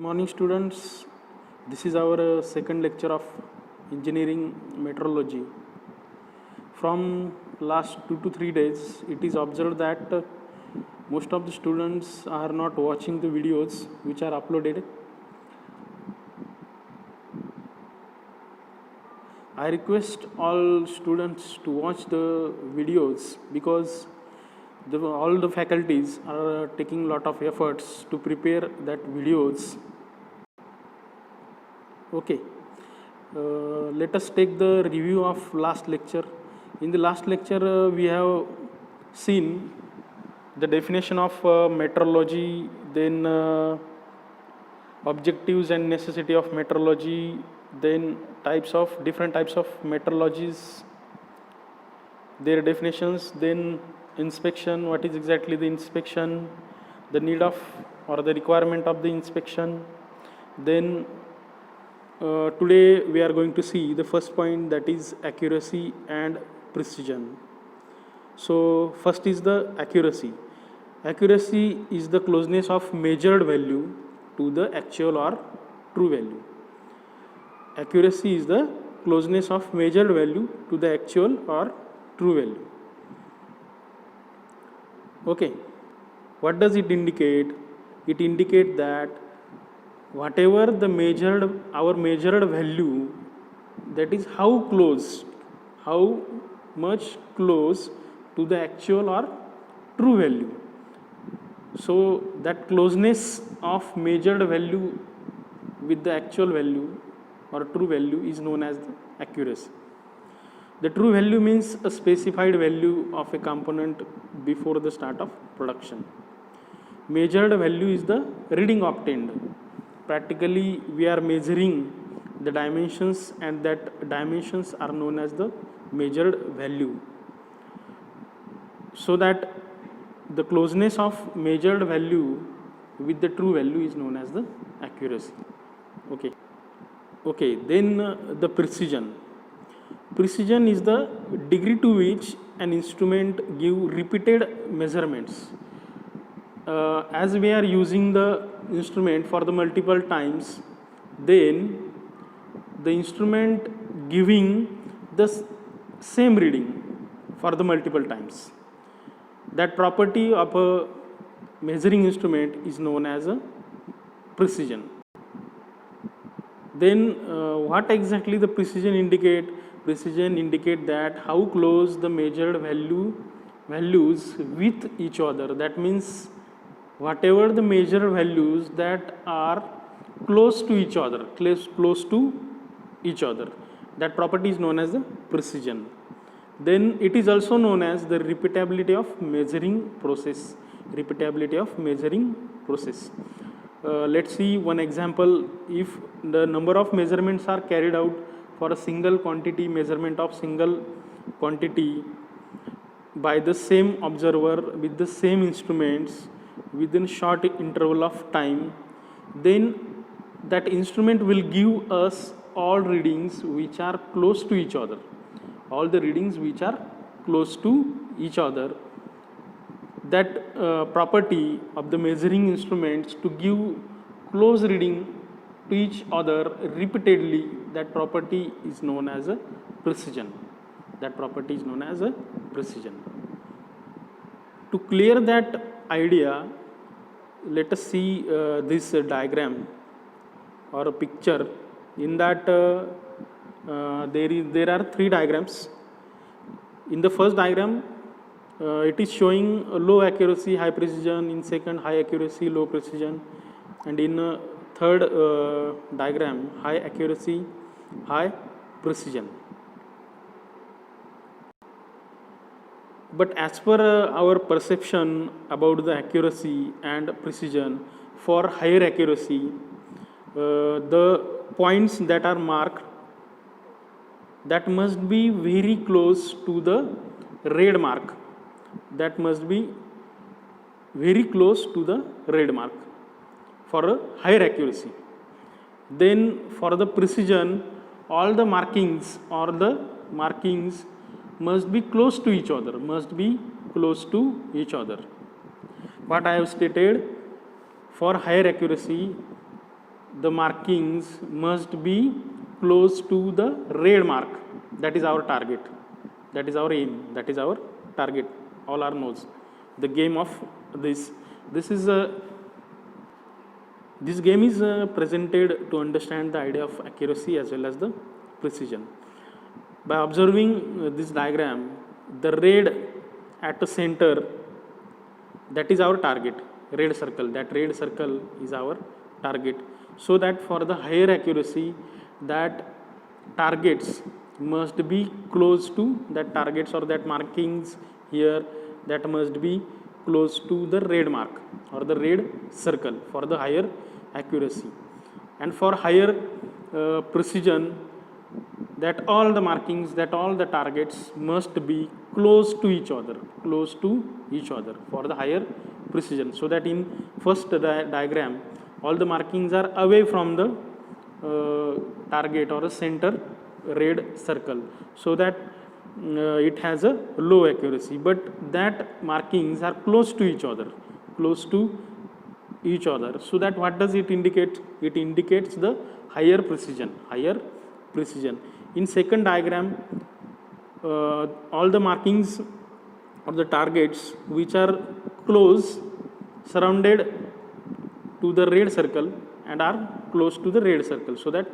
Morning students, this is our second lecture of engineering metrology. From last 2 to 3 days, it is observed that most of the students are not watching the videos which are uploaded. I request all students to watch the videos because all the faculties are taking lot of efforts to prepare that videos. Okay, let us take the review of last lecture. In the last lecture, we have seen the definition of metrology, then objectives and necessity of metrology, then different types of metrologies, their definitions, then inspection, what is exactly the inspection, the need of or the requirement of the inspection. Then today we are going to see the first point, that is accuracy and precision. So first is the accuracy. Accuracy is the closeness of measured value to the actual or true value. Accuracy is the closeness of measured value to the actual or true value. Okay, what does it indicate? It indicates that whatever our measured value, that is how much close to the actual or true value. So that closeness of measured value with the actual value or true value is known as the accuracy. The true value means a specified value of a component before the start of production. Measured value is the reading obtained. Practically, we are measuring the dimensions, and that dimensions are known as the measured value. So that the closeness of measured value with the true value is known as the accuracy. Okay, then the precision. Precision is the degree to which an instrument gives repeated measurements. As we are using the instrument for the multiple times, then the instrument giving the same reading for the multiple times. That property of a measuring instrument is known as a precision. Then what exactly the precision indicate? Precision indicate that how close the measured values with each other. That means whatever the measured values that are close to each other, that property is known as the precision. Then it is also known as the repeatability of measuring process. Let's see one example. If the number of measurements are carried out for a single quantity, measurement of single quantity by the same observer with the same instruments within short interval of time, then that instrument will give us all readings which are close to each other. All the readings which are close to each other. That property of the measuring instruments to give close reading to each other repeatedly, that property is known as a precision. To clear that idea, let us see this diagram or a picture. In that there are three diagrams. In the first diagram, it is showing low accuracy, high precision. In second, high accuracy, low precision. And in third diagram, high accuracy, high precision. But as per our perception about the accuracy and precision, for higher accuracy, the points that are marked, that must be very close to the red mark. For a higher accuracy. Then for the precision, all the markings must be close to each other. What I have stated, for higher accuracy, the markings must be close to the red mark. That is our target. That is our aim. That is our target. All our knows. The game of this is a this game is presented to understand the idea of accuracy as well as the precision. By observing this diagram, the red at the center, that is our target, red circle. That red circle is our target. So that for the higher accuracy, that targets must be close to that targets or that markings here, that must be close to the red mark or the red circle for the higher accuracy. And for higher precision, that all the markings, that all the targets must be close to each other for the higher precision. So that in first diagram, all the markings are away from the target or a center red circle, so that it has a low accuracy, but that markings are close to each other, so that what does it indicate? It indicates the higher precision. In second diagram, all the markings or the targets which are close, surrounded to the red circle and are close to the red circle, so that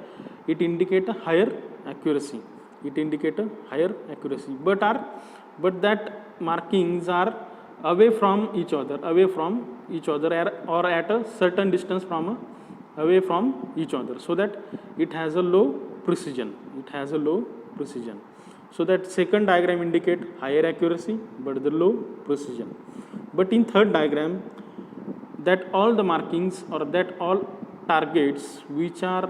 it indicates a higher accuracy. But that markings are away from each other or at a certain distance away from each other, so that it has a low precision. So that second diagram indicate higher accuracy but the low precision. But in third diagram, that all the markings or that all targets which are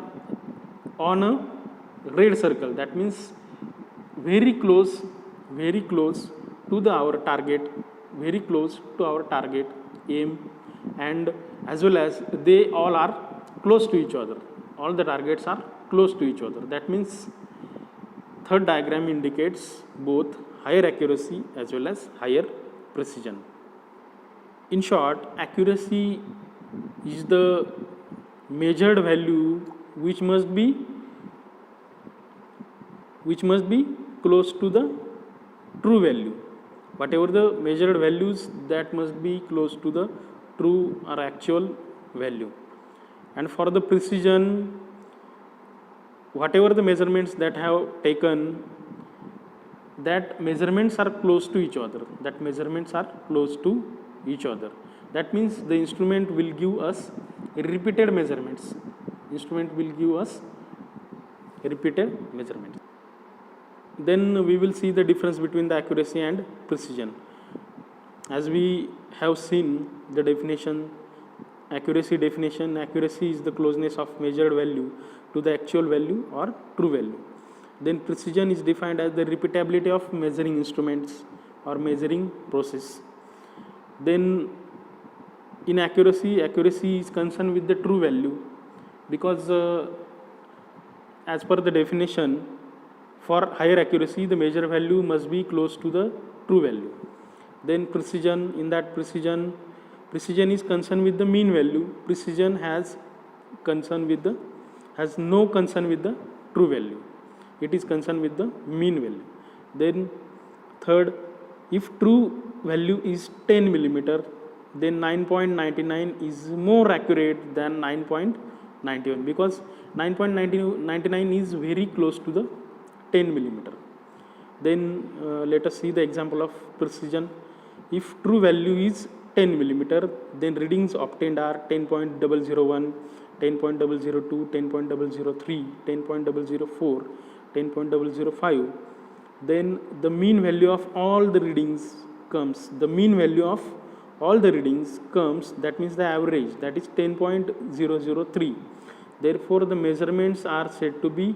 on a red circle, that means very close to our target aim, and as well as they all are close to each other. All the targets are close to each other. That means third diagram indicates both higher accuracy as well as higher precision. In short, accuracy is the measured value which must be close to the true value. Whatever the measured values, that must be close to the true or actual value. And for the precision, whatever the measurements that have taken, that measurements are close to each other. That means the instrument will give us repeated measurements. Then we will see the difference between the accuracy and precision. As we have seen the definition, accuracy is the closeness of measured value to the actual value or true value. Then precision is defined as the repeatability of measuring instruments or measuring process. Then in accuracy is concerned with the true value, because as per the definition, for higher accuracy, the measure value must be close to the true value. Then precision, in that precision is concerned with the mean value. Precision has no concern with the true value. It is concerned with the mean value. Then third, if true value is 10 millimeter, then 9.99 is more accurate than 9.91, because 9.99 is very close to the 10 millimeter. Then let us see the example of precision. If true value is 10 millimeter, then readings obtained are 10.001, 10.002, 10.003, 10.004, 10.005. Then the mean value of all the readings comes. That means the average, that is 10.003. Therefore, the measurements are said to be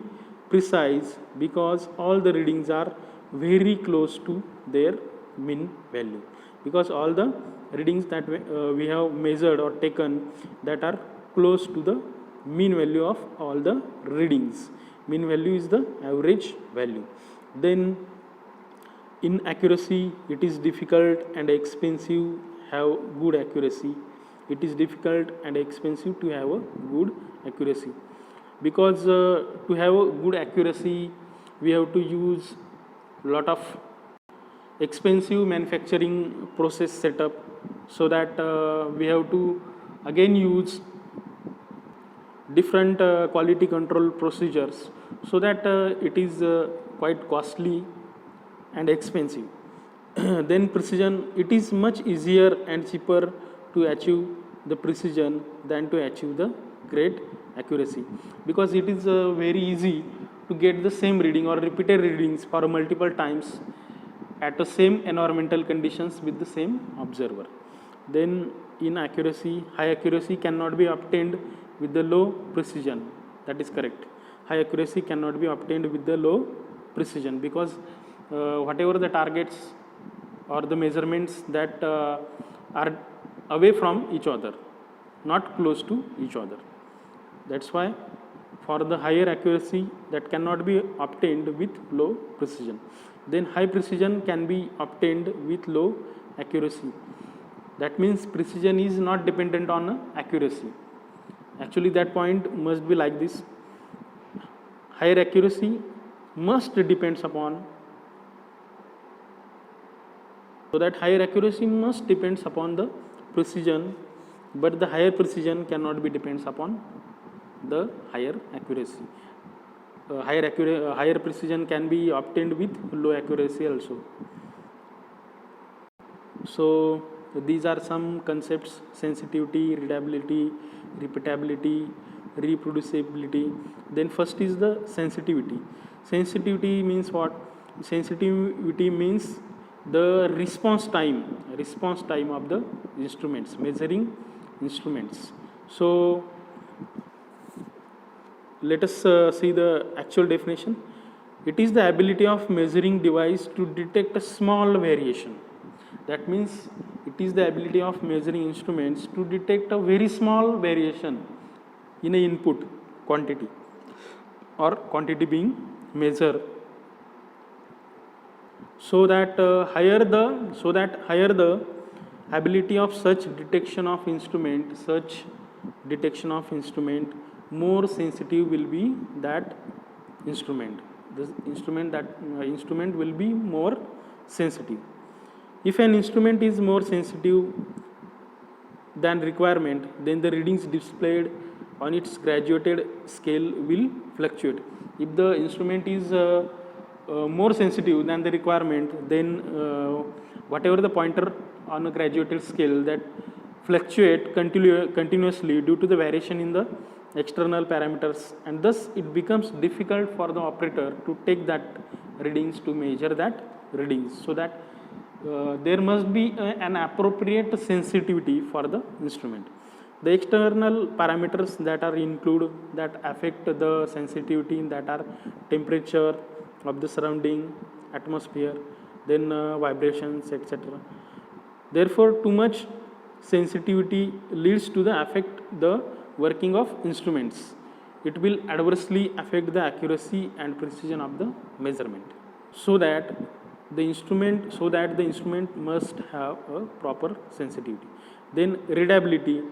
precise because all the readings are very close to their mean value. Because all the readings that we have measured or taken, that are close to the mean value of all the readings. Mean value is the average value. Then in accuracy, it is difficult and expensive have good accuracy. it is difficult and expensive to have a good accuracy, because to have a good accuracy we have to use lot of expensive manufacturing process setup, so that we have to again use different quality control procedures, so that it is quite costly and expensive. Then precision, it is much easier and cheaper to achieve the precision than to achieve the great accuracy, because it is very easy to get the same reading or repeated readings for multiple times at the same environmental conditions with the same observer. Then in accuracy, high accuracy cannot be obtained with the low precision. That is correct. High accuracy cannot be obtained with the low precision, because whatever the targets or the measurements that are away from each other, not close to each other. That's why for the higher accuracy that cannot be obtained with low precision. Then high precision can be obtained with low accuracy. That means precision is not dependent on accuracy. Actually that point must be like this: higher accuracy must depends upon, so that higher accuracy must depends upon the precision, but the higher precision cannot be depends upon the higher accuracy. Higher precision can be obtained with low accuracy also. So these are some concepts: sensitivity, readability, repeatability, reproducibility. Then first is the sensitivity. Sensitivity means what? Sensitivity means the response time of the instruments, measuring instruments. So let us see the actual definition. It is the ability of measuring device to detect a small variation. That means it is the ability of measuring instruments to detect a very small variation in a input quantity or quantity being measured, so that higher the ability of such detection of instrument, more sensitive will be that instrument. The instrument will be more sensitive. If an instrument is more sensitive than requirement, then the readings displayed on its graduated scale will fluctuate. If the instrument is more sensitive than the requirement, then whatever the pointer on a graduated scale, that fluctuate continuously due to the variation in the external parameters, and thus it becomes difficult for the operator to take that readings, to measure that readings, so that there must be an appropriate sensitivity for the instrument. The external parameters that are included that affect the sensitivity, that are temperature of the surrounding atmosphere, then vibrations, etc. Therefore, too much sensitivity leads to the affect the working of instruments. It will adversely affect the accuracy and precision of the measurement, so that the instrument must have a proper sensitivity. Then readability.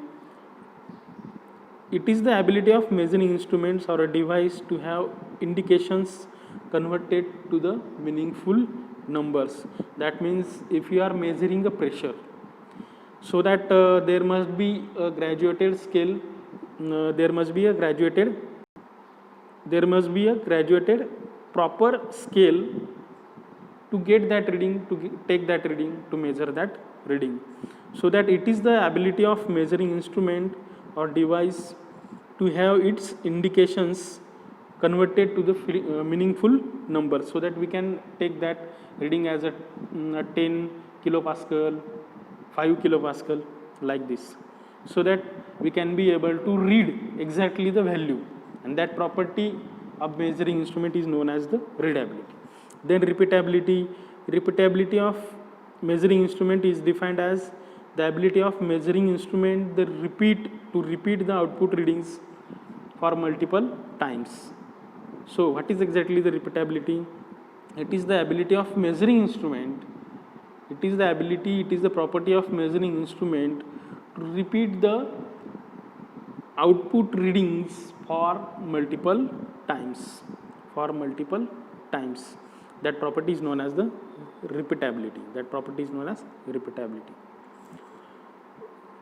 It is the ability of measuring instruments or a device to have indications converted to the meaningful numbers. That means if you are measuring a pressure, so that there must be a graduated scale, there must be a graduated proper scale to get that reading, to take that reading, to measure that reading. So that it is the ability of measuring instrument or device to have its indications converted to the meaningful number, so that we can take that reading as a 10 kilopascal, 5 kilopascal, like this, so that we can be able to read exactly the value, and that property of measuring instrument is known as the readability. Then repeatability of measuring instrument is defined as the ability of measuring instrument to repeat the output readings for multiple times. So what is exactly the repeatability? It is the ability of measuring instrument, it is the property of measuring instrument to repeat the output readings for multiple times. That property is known as the repeatability.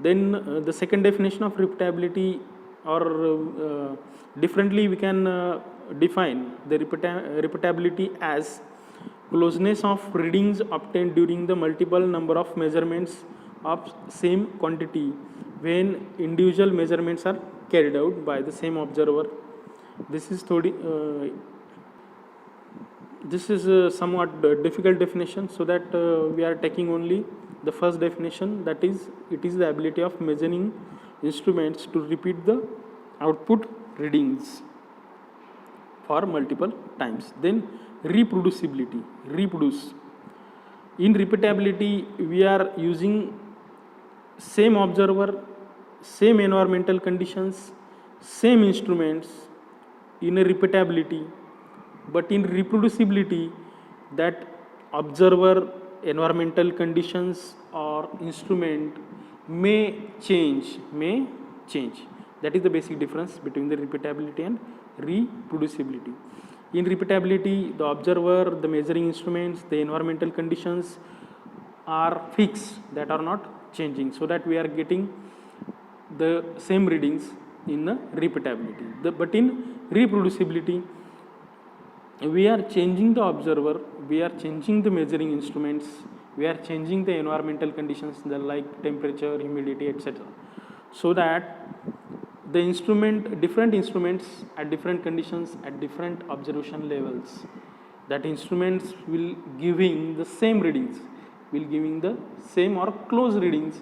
Then the second definition of repeatability, or differently we can define the repeatability as closeness of readings obtained during the multiple number of measurements of same quantity when individual measurements are carried out by the same observer. This is a somewhat difficult definition, so that we are taking only the first definition, that is, it is the ability of measuring instruments to repeat the output readings for multiple times. Then reproducibility, reproduce. In repeatability, we are using same observer, same environmental conditions, same instruments in a repeatability, but in reproducibility, that observer, environmental conditions or instrument may change. That is the basic difference between the repeatability and reproducibility. In repeatability, the observer, the measuring instruments, the environmental conditions are fixed, that are not changing, so that we are getting the same readings in the repeatability. But in reproducibility, we are changing the observer, we are changing the measuring instruments, we are changing the environmental conditions, like temperature, humidity, etc. So that the different instruments at different conditions, at different observation levels, that instruments will giving the same readings, will giving the same or close readings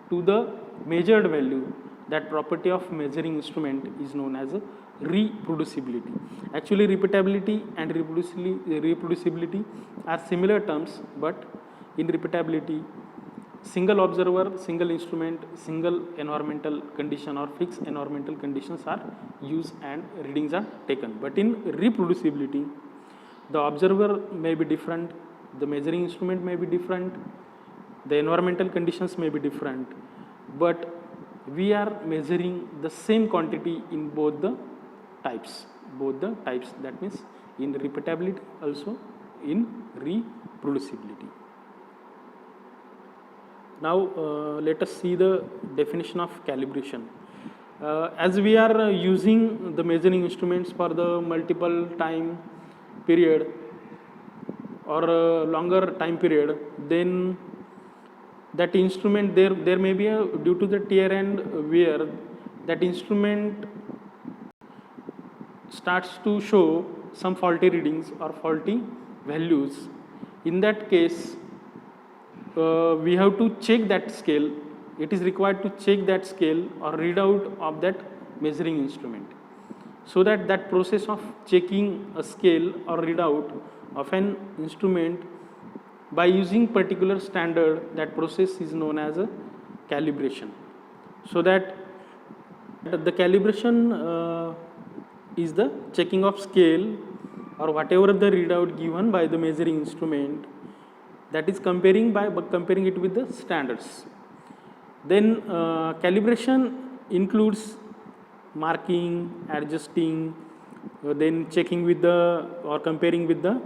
to the measured value. That property of measuring instrument is known as a reproducibility. Actually, repeatability and reproducibility are similar terms, but in repeatability, single observer, single instrument, single environmental condition or fixed environmental conditions are used and readings are taken. But in reproducibility, the observer may be different, the measuring instrument may be different, the environmental conditions may be different, but we are measuring the same quantity in both the types. That means in repeatability, also in reproducibility. Now let us see the definition of calibration. As we are using the measuring instruments for the multiple time period or longer time period, then that instrument, there may be due to the tear and wear, that instrument starts to show some faulty readings or faulty values. In that case, we have to check that scale. It is required to check that scale or readout of that measuring instrument, so that that process of checking a scale or readout of an instrument by using particular standard, that process is known as a calibration. So that the calibration is the checking of scale or whatever the readout given by the measuring instrument, that is comparing it with the standards. Then calibration includes marking, adjusting, then checking with or comparing with the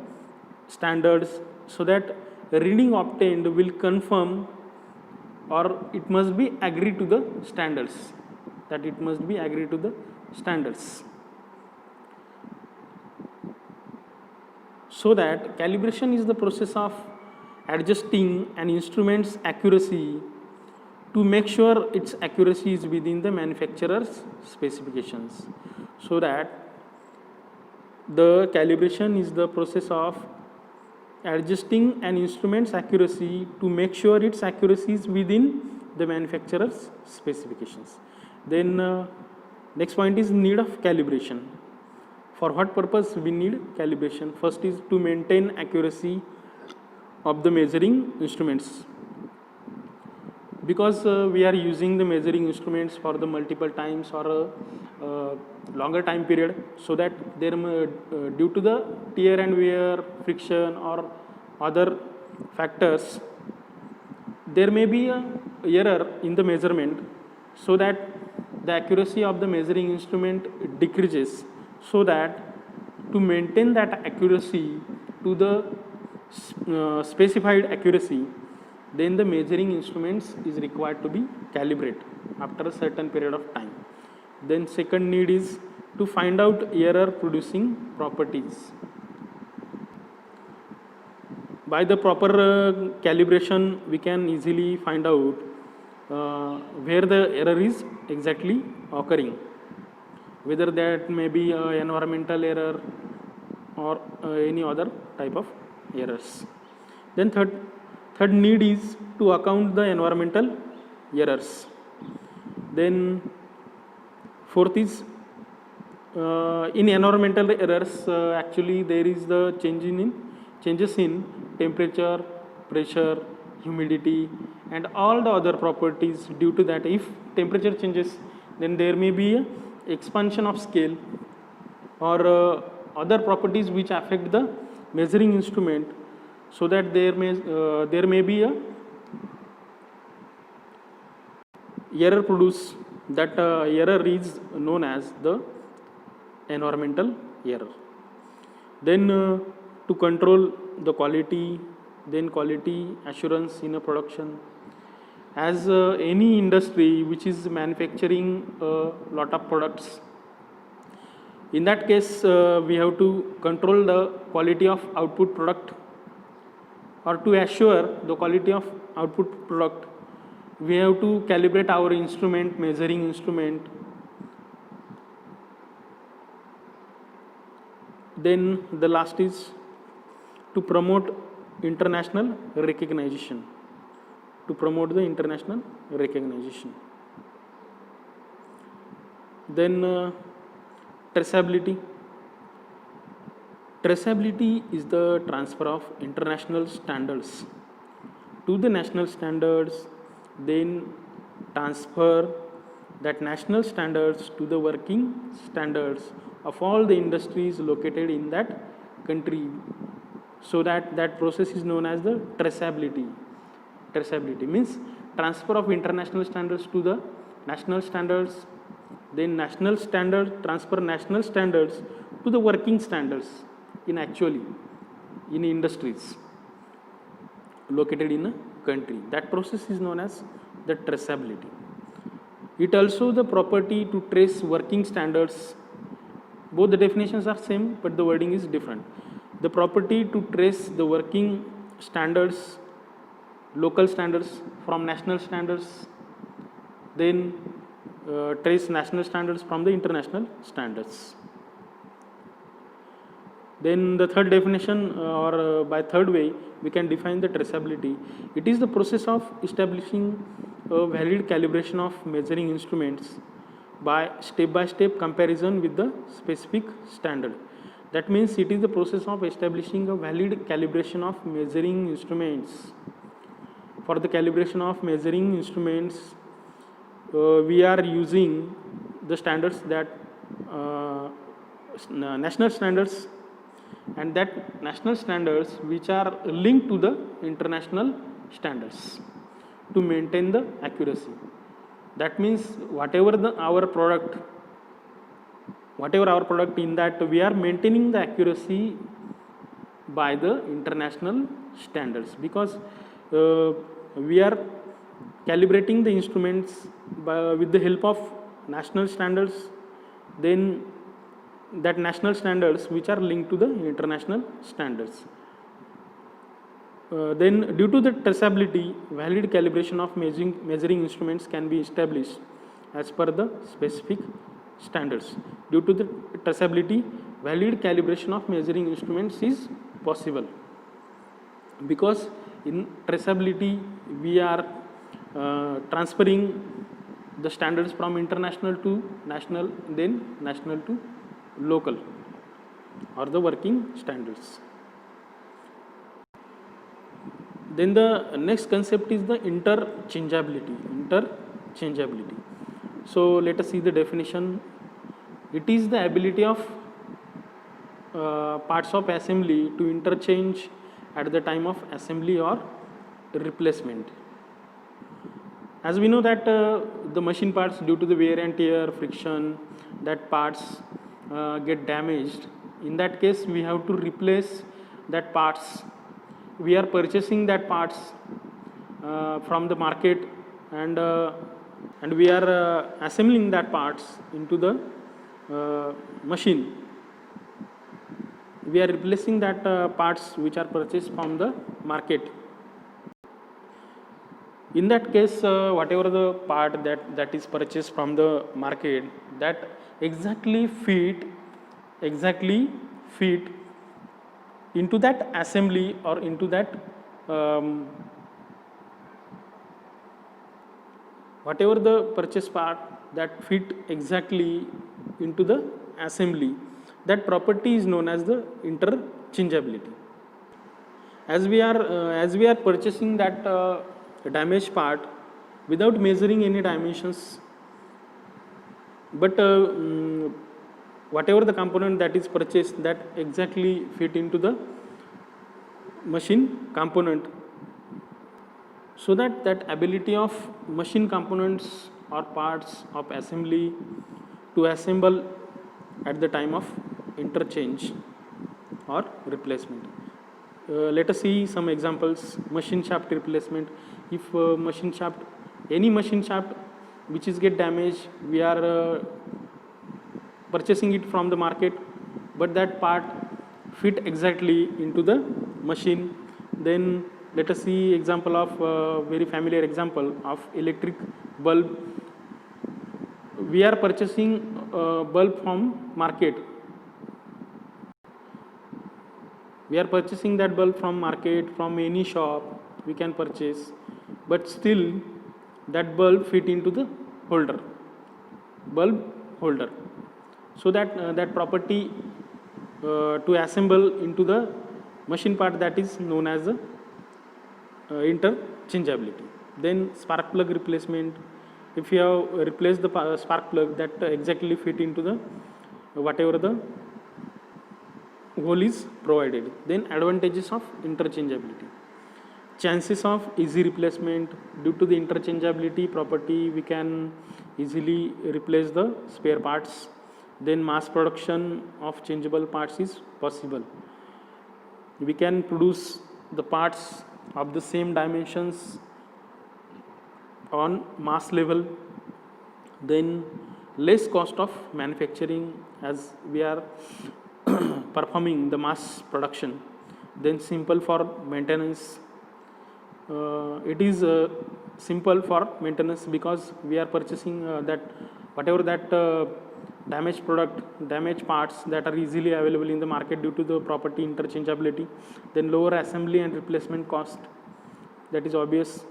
standards, so that reading obtained will confirm, or it must be agreed to the standards, So that calibration is the process of adjusting an instrument's accuracy to make sure its accuracy is within the manufacturer's specifications. So that the calibration is the process of adjusting an instrument's accuracy to make sure its accuracy is within the manufacturer's specifications. Then next point is need of calibration. For what purpose we need calibration? First is to maintain accuracy of the measuring instruments, because we are using the measuring instruments for the multiple times or a longer time period, so that there due to the tear and wear, friction or other factors, there may be a error in the measurement, so that the accuracy of the measuring instrument decreases, so that to maintain that accuracy to the specified accuracy, then the measuring instruments is required to be calibrated after a certain period of time. Then second need is to find out error producing properties. By the proper calibration, we can easily find out where the error is exactly occurring, whether that may be environmental error or any other type of errors. Then third need is to account the environmental errors. Then fourth is in environmental errors, actually there is the changes in temperature, pressure, humidity, and all the other properties. Due to that, if temperature changes, then there may be a expansion of scale or other properties which affect the measuring instrument, so that there may be a error produce. That error is known as the environmental error. Then to control the quality, then quality assurance in a production. As any industry which is manufacturing a lot of products, in that case we have to control the quality of output product, or to assure the quality of output product, we have to calibrate our instrument, measuring instrument. Then the last is to promote international recognition. To promote the international recognition. Then traceability. Traceability is the transfer of international standards to the national standards, then transfer that national standards to the working standards of all the industries located in that country. So that process is known as the traceability. Traceability means transfer of international standards to the national standards, then national standards transfer national standards to the working standards in industries located in a country. That process is known as the traceability. It also the property to trace working standards. Both the definitions are same, but the wording is different. The property to trace the working standards, local standards from national standards, then trace national standards from the international standards. Then the third definition, or by third way, we can define the traceability. It is the process of establishing a valid calibration of measuring instruments by step comparison with the specific standard. That means it is the process of establishing a valid calibration of measuring instruments. For the calibration of measuring instruments, we are using the standards that national standards, and that national standards which are linked to the international standards to maintain the accuracy. That means whatever our product in that, we are maintaining the accuracy by the international standards, because we are calibrating the instruments with the help of national standards, then that national standards which are linked to the international standards. Then due to the traceability, valid calibration of measuring instruments can be established as per the specific standards. Due to the traceability, valid calibration of measuring instruments is possible, because in traceability we are transferring the standards from international to national, then national to local, or the working standards. Then the next concept is the interchangeability. So let us see the definition. It is the ability of parts of assembly to interchange at the time of assembly or replacement. As we know that the machine parts, due to the wear and tear, friction, that parts get damaged. In that case, we have to replace that parts. We are purchasing that parts from the market, and we are assembling that parts into the machine. We are replacing that parts which are purchased from the market. In that case, whatever the part that is purchased from the market, that exactly fit into that assembly, or into that whatever the purchase part that fit exactly into the assembly, that property is known as the interchangeability. As we are purchasing that damaged part without measuring any dimensions, but whatever the component that is purchased, that exactly fit into the machine component, so that ability of machine components or parts of assembly to assemble at the time of interchange or replacement. Let us see some examples. Machine shaft replacement. If any machine shaft which is get damaged, we are purchasing it from the market, but that part fit exactly into the machine. Then let us see example of very familiar example of electric bulb. We are purchasing bulb from market. We are purchasing that bulb from market, from any shop we can purchase, but still that bulb fit into the bulb holder. So that property to assemble into the machine part, that is known as the interchangeability. Then spark plug replacement. If you have replaced the spark plug, that exactly fit into the whatever the hole is provided. Then advantages of interchangeability. Chances of easy replacement. Due to the interchangeability property, we can easily replace the spare parts. Then mass production of changeable parts is possible. We can produce the parts of the same dimensions on mass level. Then less cost of manufacturing, as we are performing the mass production. Then simple for maintenance. It is simple for maintenance because we are purchasing that whatever that damaged parts that are easily available in the market due to the property interchangeability. Then lower assembly and replacement cost, that is obvious.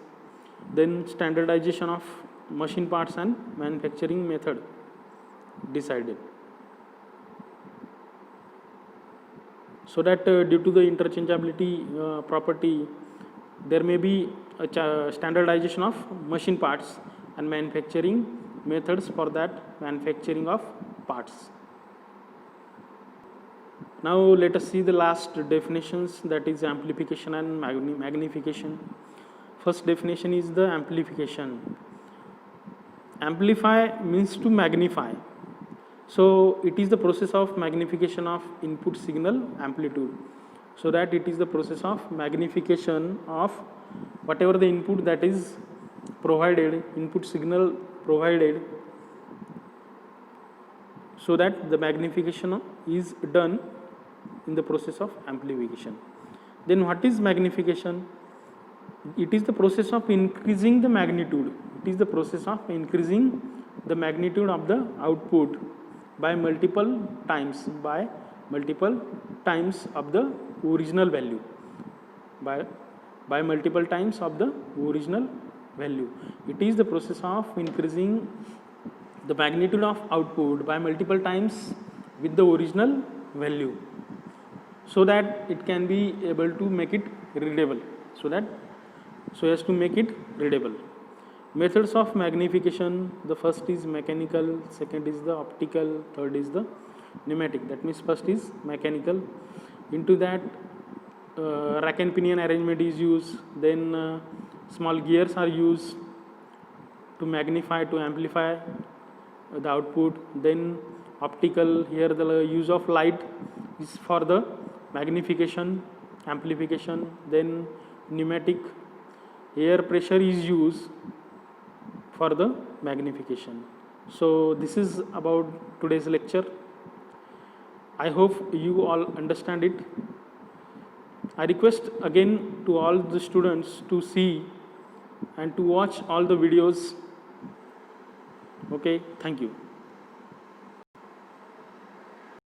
Then standardization of machine parts and manufacturing method decided. So that due to the interchangeability property, there may be a standardization of machine parts and manufacturing methods for that manufacturing of parts. Now let us see the last definitions, that is amplification and magnification. First definition is the amplification. Amplify means to magnify. So it is the process of magnification of input signal amplitude. So that it is the process of magnification of whatever the input that is provided, input signal provided, so that the magnification is done in the process of amplification. Then what is magnification? It is the process of increasing the magnitude. It is the process of increasing the magnitude of the output by multiple times of the original value. By multiple times of the original value. It is the process of increasing the magnitude of output by multiple times with the original value, so that it can be able to make it readable. So as to make it readable. Methods of magnification: the first is mechanical, second is the optical, third is the pneumatic. That means first is mechanical. Into that rack and pinion arrangement is used. Then small gears are used. to magnify, to amplify the output. Then optical, here the use of light is for the magnification, amplification. Then pneumatic, air pressure is used for the magnification. So this is about today's lecture. I hope you all understand it. I request again to all the students to see and to watch all the videos. Okay, thank you.